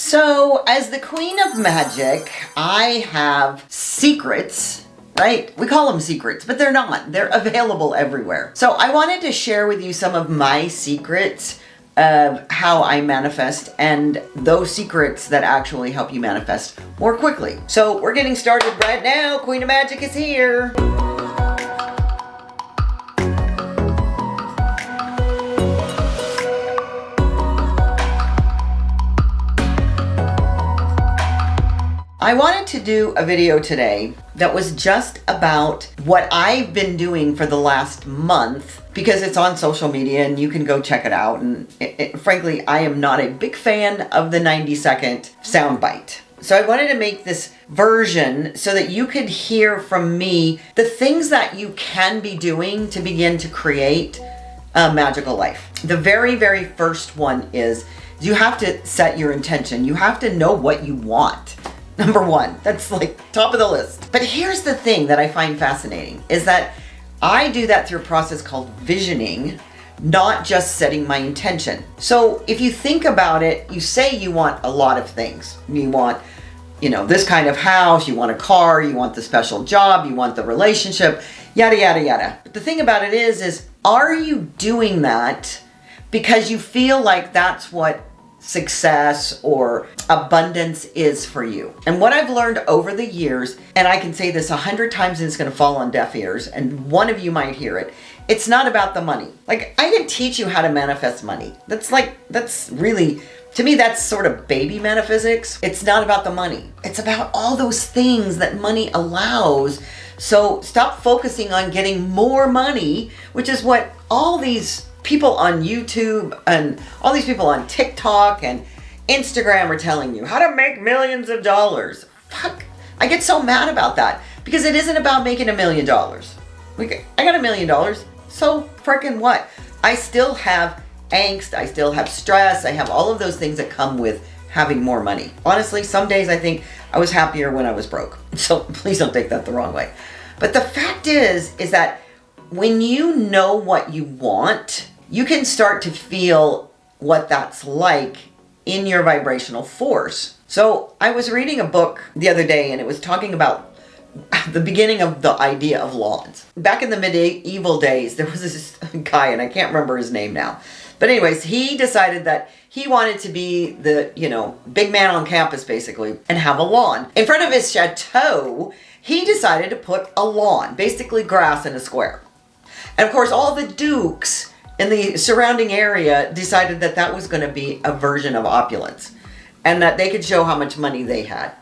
So, as the Queen of Magic, I have secrets, right? We call them secrets, but they're not. They're available everywhere. So I wanted to share with you some of my secrets of how I manifest and those secrets that actually help you manifest more quickly. So we're getting started right now. Queen of Magic is here. I wanted to do a video today that was just about what I've been doing for the last month, because it's on social media and you can go check it out. And frankly, I am not a big fan of the 90-second soundbite. So I wanted to make this version so that you could hear from me the things that you can be doing to begin to create a magical life. The very, very first one is you have to set your intention. You have to know what you want. Number one, that's like top of the list. But here's the thing that I find fascinating is that I do that through a process called visioning, not just setting my intention. So if you think about it, you say you want a lot of things. You want, this kind of house, you want a car, you want the special job, you want the relationship, yada, yada, yada. But the thing about it is are you doing that because you feel like that's what success or abundance is for you? And what I've learned over the years, and I can say this 100 times and it's going to fall on deaf ears, and one of you might hear it, it's not about the money. Like, I can teach you how to manifest money. That's really, to me, that's sort of baby metaphysics. It's not about the money. It's about all those things that money allows. So stop focusing on getting more money, which is what all these people on YouTube and all these people on TikTok and Instagram are telling you how to make millions of dollars. Fuck. I get so mad about that because it isn't about making $1 million. I got $1 million. So freaking what? I still have angst. I still have stress. I have all of those things that come with having more money. Honestly, some days I think I was happier when I was broke. So please don't take that the wrong way. But the fact is that when you know what you want, you can start to feel what that's like in your vibrational force. So I was reading a book the other day and it was talking about the beginning of the idea of lawns. Back in the medieval days, there was this guy, and I can't remember his name now. But anyways, he decided that he wanted to be the, big man on campus basically and have a lawn. In front of his chateau, he decided to put a lawn, basically grass in a square. And of course, all the dukes in the surrounding area decided that that was going to be a version of opulence and that they could show how much money they had.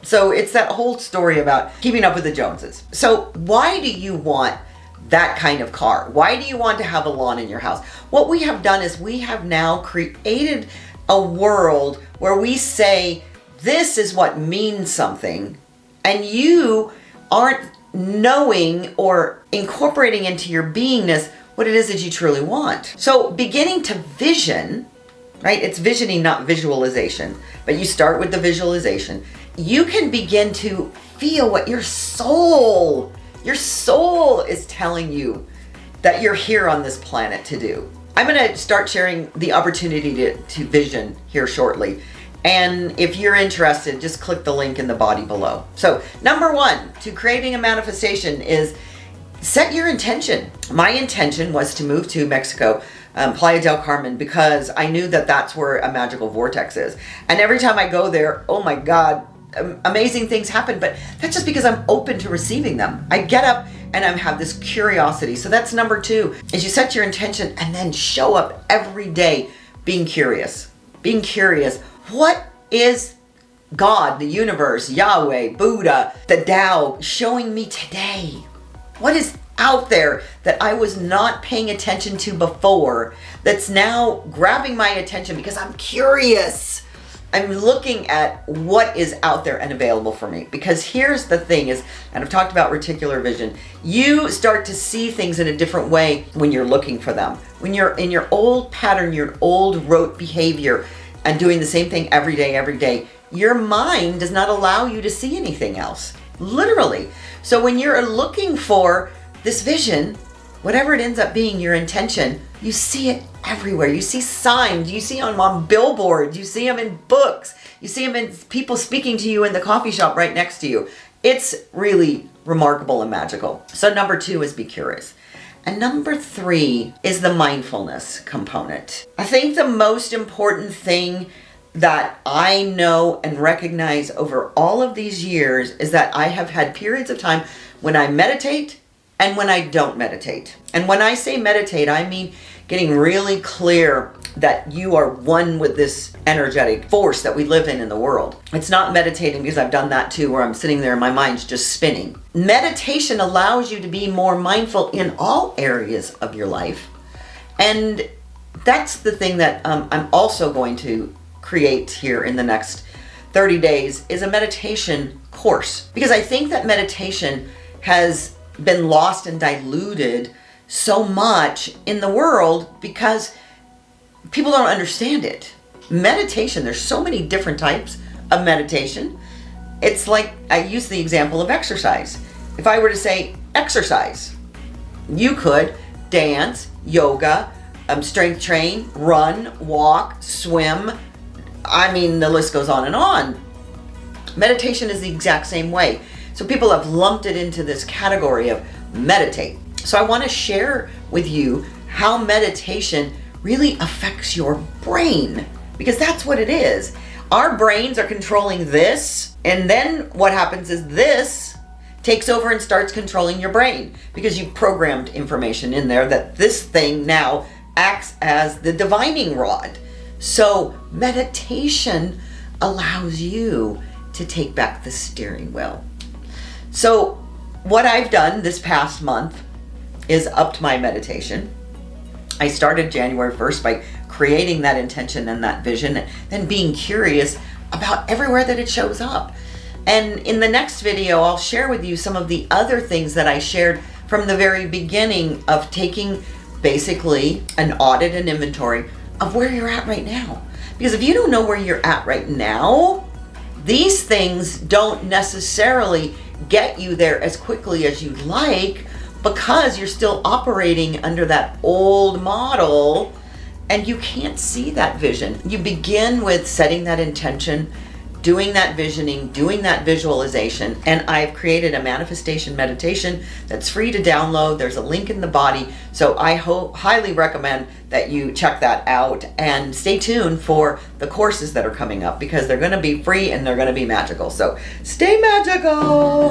So it's that whole story about keeping up with the Joneses. So why do you want that kind of car? Why do you want to have a lawn in your house? What we have done is we have now created a world where we say this is what means something, and you aren't knowing or incorporating into your beingness what it is that you truly want. So beginning to vision, right? It's visioning, not visualization, but you start with the visualization. You can begin to feel what your soul is telling you that you're here on this planet to do. I'm going to start sharing the opportunity to vision here shortly. And if you're interested, just click the link in the body below. So number one to creating a manifestation is set your intention. My intention was to move to Mexico, Playa del Carmen, because I knew that that's where a magical vortex is. And every time I go there, oh my God, amazing things happen. But that's just because I'm open to receiving them. I get up and I have this curiosity. So that's number two, is you set your intention and then show up every day being curious. Being curious. What is God, the universe, Yahweh, Buddha, the Tao showing me today? What is out there that I was not paying attention to before that's now grabbing my attention because I'm curious? I'm looking at what is out there and available for me. Because here's the thing is, and I've talked about reticular vision, you start to see things in a different way when you're looking for them. When you're in your old pattern, your old rote behavior and doing the same thing every day, your mind does not allow you to see anything else. Literally. So when you're looking for this vision, whatever it ends up being, your intention, You see it everywhere. You see signs. You see them on billboards. You see them in books. You see them in people speaking to you in the coffee shop right next to you. It's really remarkable and magical. So number 2 is be curious. And number 3 is the mindfulness component. I think the most important thing that I know and recognize over all of these years is that I have had periods of time when I meditate and when I don't meditate. And when I say meditate, I mean getting really clear that you are one with this energetic force that we live in the world. It's not meditating, because I've done that too, where I'm sitting there and my mind's just spinning. Meditation allows you to be more mindful in all areas of your life. And that's the thing that I'm also going to create here in the next 30 days is a meditation course. Because I think that meditation has been lost and diluted so much in the world because people don't understand it. Meditation, there's so many different types of meditation. It's like, I use the example of exercise. If I were to say exercise, you could dance, yoga, strength train, run, walk, swim. I mean, the list goes on and on. Meditation is the exact same way. So people have lumped it into this category of meditate. So I want to share with you how meditation really affects your brain, because that's what it is. Our brains are controlling this, and then what happens is this takes over and starts controlling your brain, because you've programmed information in there that this thing now acts as the divining rod. So meditation allows you to take back the steering wheel. So what I've done this past month is upped my meditation. I started January 1st by creating that intention and that vision, and then being curious about everywhere that it shows up. And in the next video, I'll share with you some of the other things that I shared from the very beginning of taking basically an audit and inventory of where you're at right now. Because if you don't know where you're at right now, these things don't necessarily get you there as quickly as you'd like, because you're still operating under that old model and you can't see that vision. You begin with setting that intention, doing that visioning, doing that visualization, and I've created a manifestation meditation that's free to download. There's a link in the body, so I highly recommend that you check that out, and stay tuned for the courses that are coming up, because they're going to be free and they're going to be magical. So stay magical.